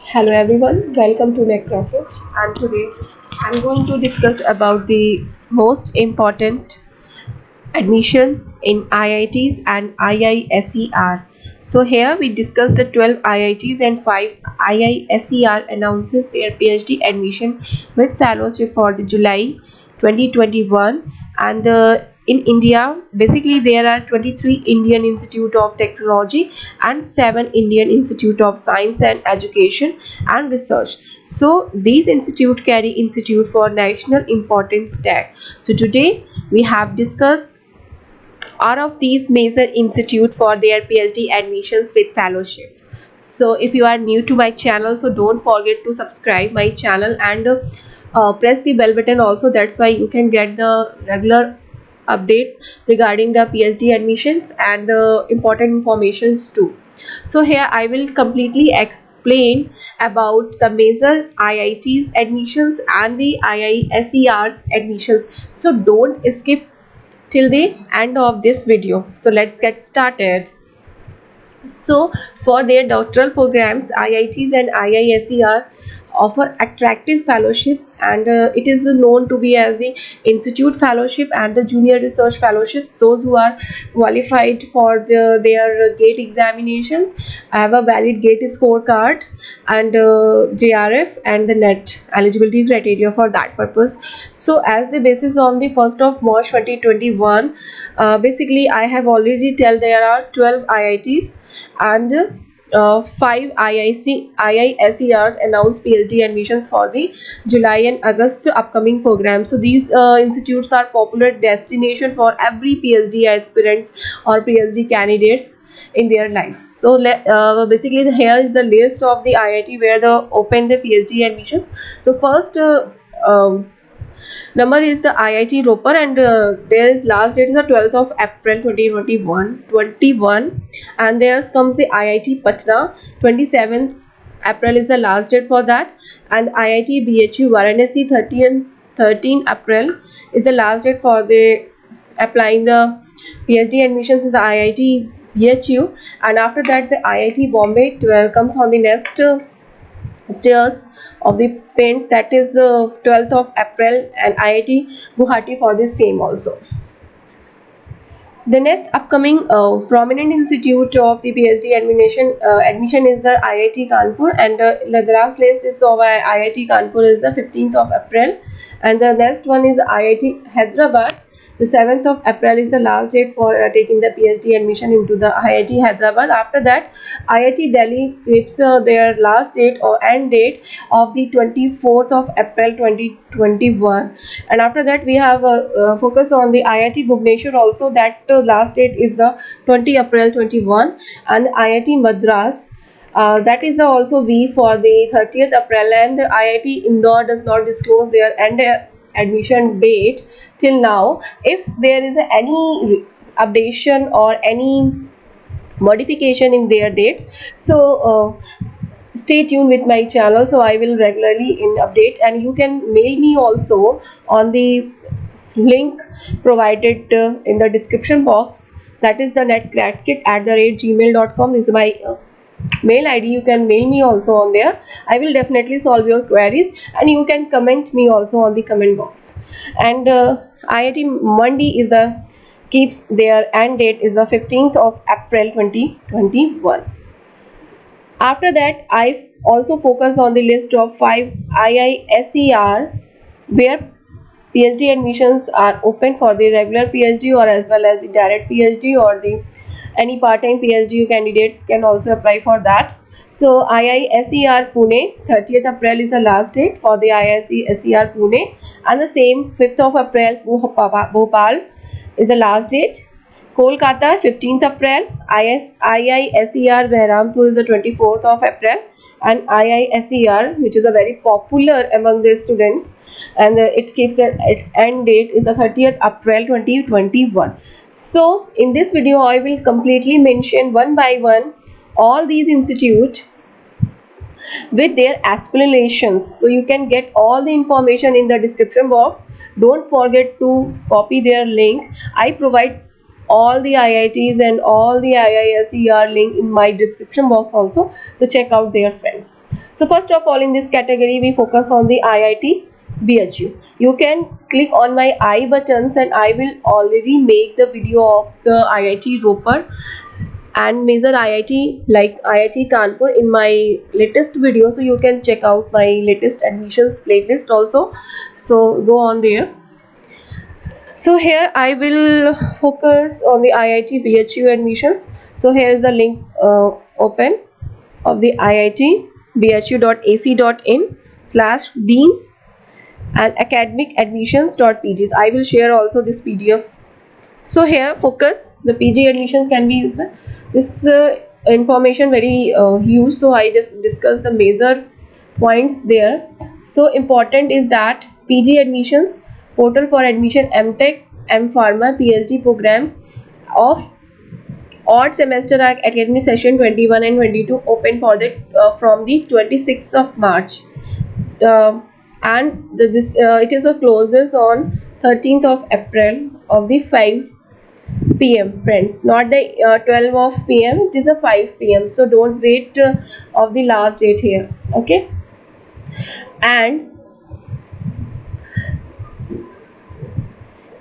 Hello everyone, welcome to Neck Rocket, and today I'm going to discuss about the most important admission in IITs and IISER. So here we discuss the 12 IITs and 5 IISER announces their PhD admission with fellowship for the July 2021. And in India, basically there are 23 Indian Institute of Technology and 7 Indian Institute of Science and Education and Research. So these institute carry institute for national importance tag. So today we have discussed out of these major institute for their PhD admissions with fellowships. So if you are new to my channel, so don't forget to subscribe my channel and press the bell button also. That's why you can get the regular update regarding the PhD admissions and the important informations too. So here I will completely explain about the major IITs admissions and the IISER's admissions. So don't skip till the end of this video. So let's get started. So for their doctoral programs, IITs and IISERs offer attractive fellowships, and it is known to be as the Institute Fellowship and the Junior Research Fellowships. Those who are qualified for their GATE examinations have a valid GATE scorecard and JRF and the NET eligibility criteria for that purpose. So as the basis on the 1st of March 2021, basically I have already tell there are 12 IITs and 5 IISERs announced PhD admissions for the July and August upcoming program. So these institutes are popular destination for every PhD aspirants or PhD candidates in their life. So basically here is the list of the IIT where they open the PhD admissions. So first number is the IIT Ropar, and there is last date is the 12th of April 2021, and there comes the IIT Patna. 27th April is the last date for that, and IIT BHU Varanasi 13 April is the last date for the applying the PhD admissions in the IIT BHU, and after that the IIT Bombay comes on the next stairs of the paints, that is 12th of April, and IIT Guwahati for the same also. The next upcoming prominent institute of the PhD admission is the IIT Kanpur, and the last list is of IIT Kanpur is the 15th of April, and the next one is IIT Hyderabad. The 7th of April is the last date for taking the PhD admission into the IIT Hyderabad. After that, IIT Delhi keeps their last date or end date of the 24th of April 2021. And after that, we have focus on the IIT Bhubaneswar also. That last date is the 20 April 21, and IIT Madras. That is also V for the 30th April, and IIT Indore does not disclose their end admission date till now. If there is any updation or any modification in their dates, so stay tuned with my channel. So I will regularly in update, and you can mail me also on the link provided in the description box. That is the netcrackit@gmail.com is my mail ID. You can mail me also on there. I will definitely solve your queries, and you can comment me also on the comment box. And IIT Mandi is the keeps their end date is the 15th of April 2021. After that, I also focus on the list of 5 IISER where PhD admissions are open for the regular PhD or as well as the direct PhD, or the any part-time PhD candidate can also apply for that. So IISER Pune, 30th April is the last date for the IISER Pune, and the same 5th of April Bhopal is the last date. Kolkata 15th April, IISER Behrampur is the 24th of April, and IISER, which is a very popular among the students, and it keeps its end date is the 30th April 2021. So in this video I will completely mention one by one all these institutes with their explanations, so you can get all the information in the description box. Don't forget to copy their link. I provide all the IITs and all the IISER link in my description box also, so check out their friends. So first of all, in this category we focus on the IIT BHU. You can click on my I buttons and I will already make the video of the IIT Ropar and major IIT like IIT Kanpur in my latest video, so you can check out my latest admissions playlist also, so go on there. So here I will focus on the IIT BHU admissions. So here is the link open of the IIT bhu.ac.in/deans and academic admissions.pg. I will share also this PDF. So here focus the PG admissions can be this information very huge, so I just discuss the major points there. So important is that PG admissions portal for admission MTech, M Pharma, PhD programs of odd semester academic session 21 and 22 open for the from the 26th of March. And it is a closes on 13th of April of the 5 p.m. friends, not the 12 of p.m. It is a 5 p.m. so don't wait of the last date here. Okay, and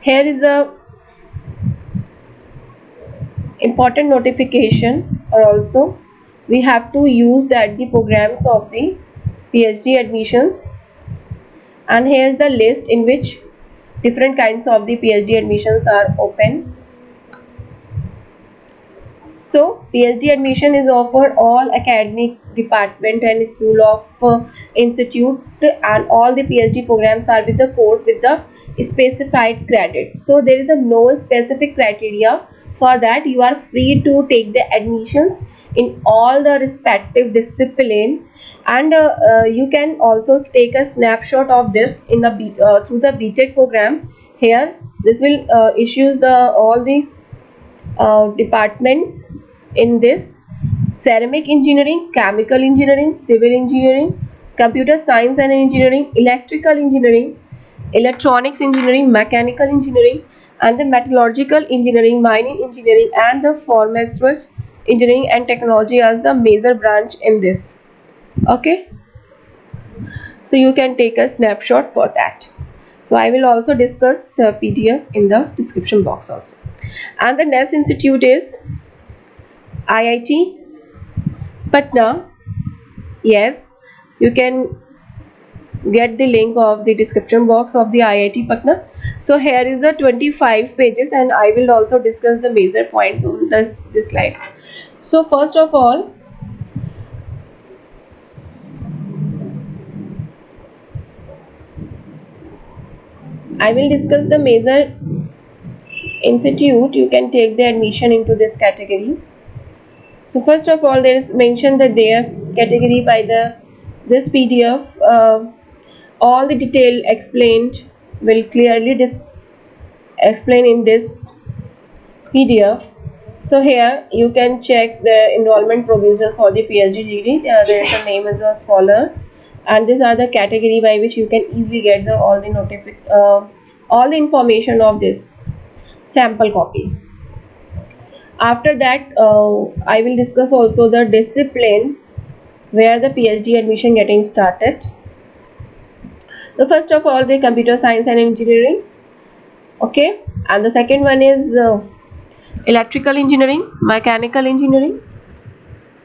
here is a important notification, or also we have to use that the programs of the PhD admissions, and here is the list in which different kinds of the PhD admissions are open. So PhD admission is offered all academic department and school of institute, and all the PhD programs are with the course with the specified credit. So there is a no specific criteria for that. You are free to take the admissions in all the respective discipline, and you can also take a snapshot of this in the through the BTech programs. Here this will issues the all these departments in this: ceramic engineering, chemical engineering, civil engineering, computer science and engineering, electrical engineering, electronics engineering, mechanical engineering, and the metallurgical engineering, mining engineering, and the forestry engineering and technology as the major branch in this. Okay, so you can take a snapshot for that. So I will also discuss the PDF in the description box also. And the next institute is IIT Patna. Yes, you can get the link of the description box of the IIT Patna. So here is a 25 pages, and I will also discuss the major points on this slide. So first of all, I will discuss the major institute you can take the admission into this category. So first of all, there is mentioned that their category by the this PDF. All the detail explained will clearly explain in this PDF. So here you can check the enrollment provision for the PhD degree. There is a name as a scholar, and these are the category by which you can easily get the all the information of this sample copy. After that, I will discuss also the discipline where the PhD admission getting started. So first of all, the computer science and engineering. Okay, and the second one is electrical engineering, mechanical engineering.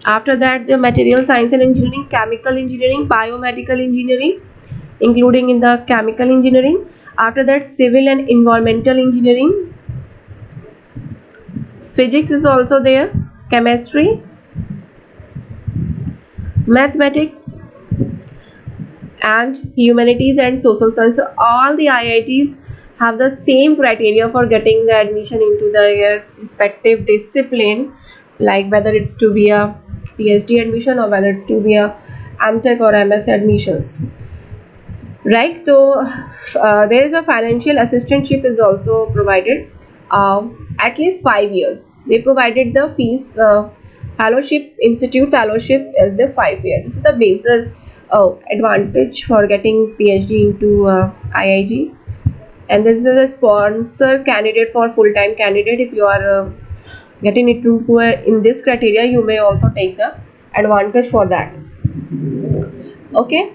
After that, the material science and engineering, chemical engineering, biomedical engineering, including in the chemical engineering. After that, civil and environmental engineering. Physics is also there, chemistry, mathematics, and humanities and social science. So all the IITs have the same criteria for getting the admission into their respective discipline, like whether it's to be a PhD admission or whether it's to be a MTech or MS admissions. Right, so there is a financial assistantship is also provided, at least 5 years. They provided the fees. Fellowship, institute fellowship is the 5 year. This is the basic advantage for getting PhD into IIT. And this is a sponsor candidate for full-time candidate. If you are getting it into in this criteria, you may also take the advantage for that. Okay,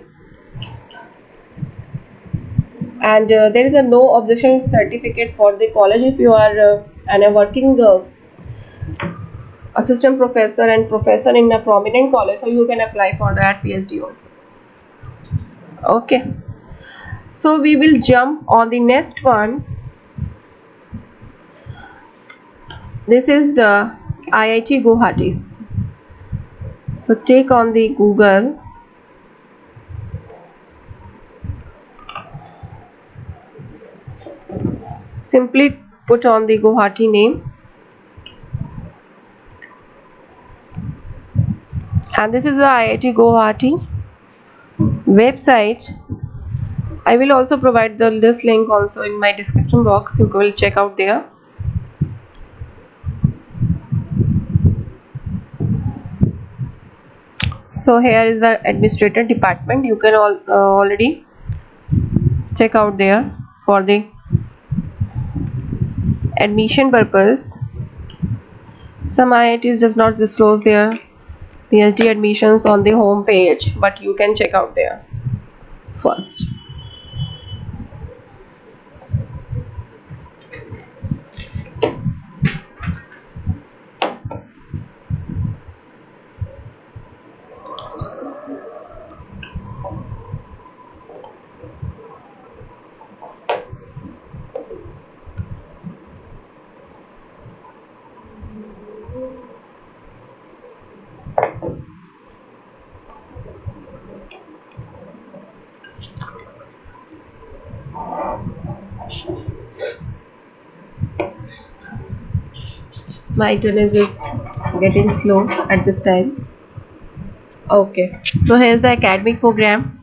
and there is a no objection certificate for the college if you are and a working assistant professor and professor in a prominent college, so you can apply for that PhD also. Okay, so we will jump on the next one. This is the IIT Guwahati. So take on the Google. Simply put on the Guwahati name, and this is the IIT Guwahati website. I will also provide this link also in my description box. You will check out there. So here is the administrator department. You can already check out there for the admission purpose. Some IITs does not disclose their PhD admissions on the home page, but you can check out there first. My internet is getting slow at this time. Okay, so here's the academic program.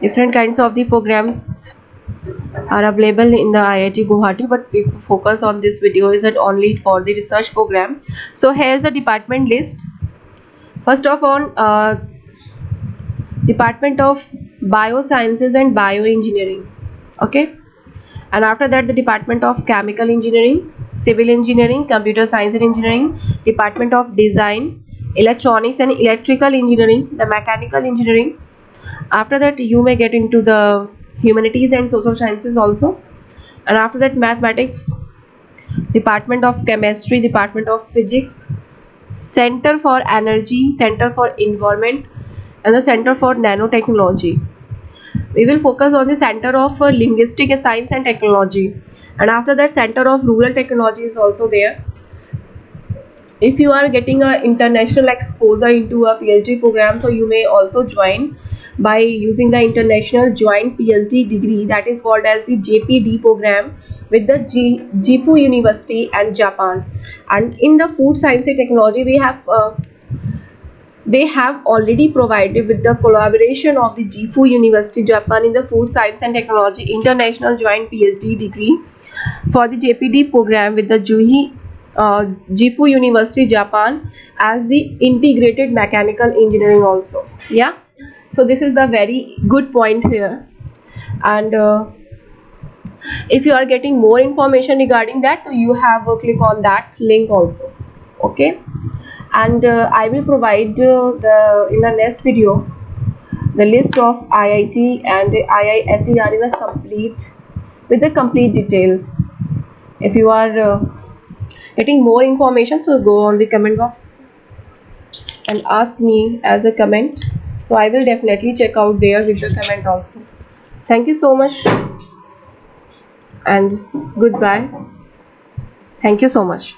Different kinds of the programs are available in the IIT Guwahati, but we focus on this video is that only for the research program. So here's the department list. First of all, Department of Biosciences and Bioengineering. Okay, and after that the Department of Chemical Engineering, Civil Engineering, Computer Science and Engineering, Department of Design, Electronics and Electrical Engineering, the Mechanical Engineering. After that you may get into the Humanities and Social Sciences also, and after that Mathematics, Department of Chemistry, Department of Physics, Center for Energy, Center for Environment, and the Center for Nanotechnology. We will focus on the Center of Linguistic Science and Technology, and after that Center of Rural Technology is also there. If you are getting a international exposure into a PhD program, so you may also join by using the international joint PhD degree, that is called as the JPD program with the Gifu University and Japan. And in the food science and technology, we have they have already provided with the collaboration of the Gifu University Japan in the food science and technology international joint PhD degree for the JPD program with the Gifu University Japan as the integrated mechanical engineering also. Yeah, so this is the very good point here. And if you are getting more information regarding that, so you have a click on that link also. Okay, and I will provide the in the next video the list of IIT and IISER in a complete with the complete details. If you are getting more information, so go on the comment box and ask me as a comment, so I will definitely check out there with the comment also. Thank you so much and goodbye. Thank you so much.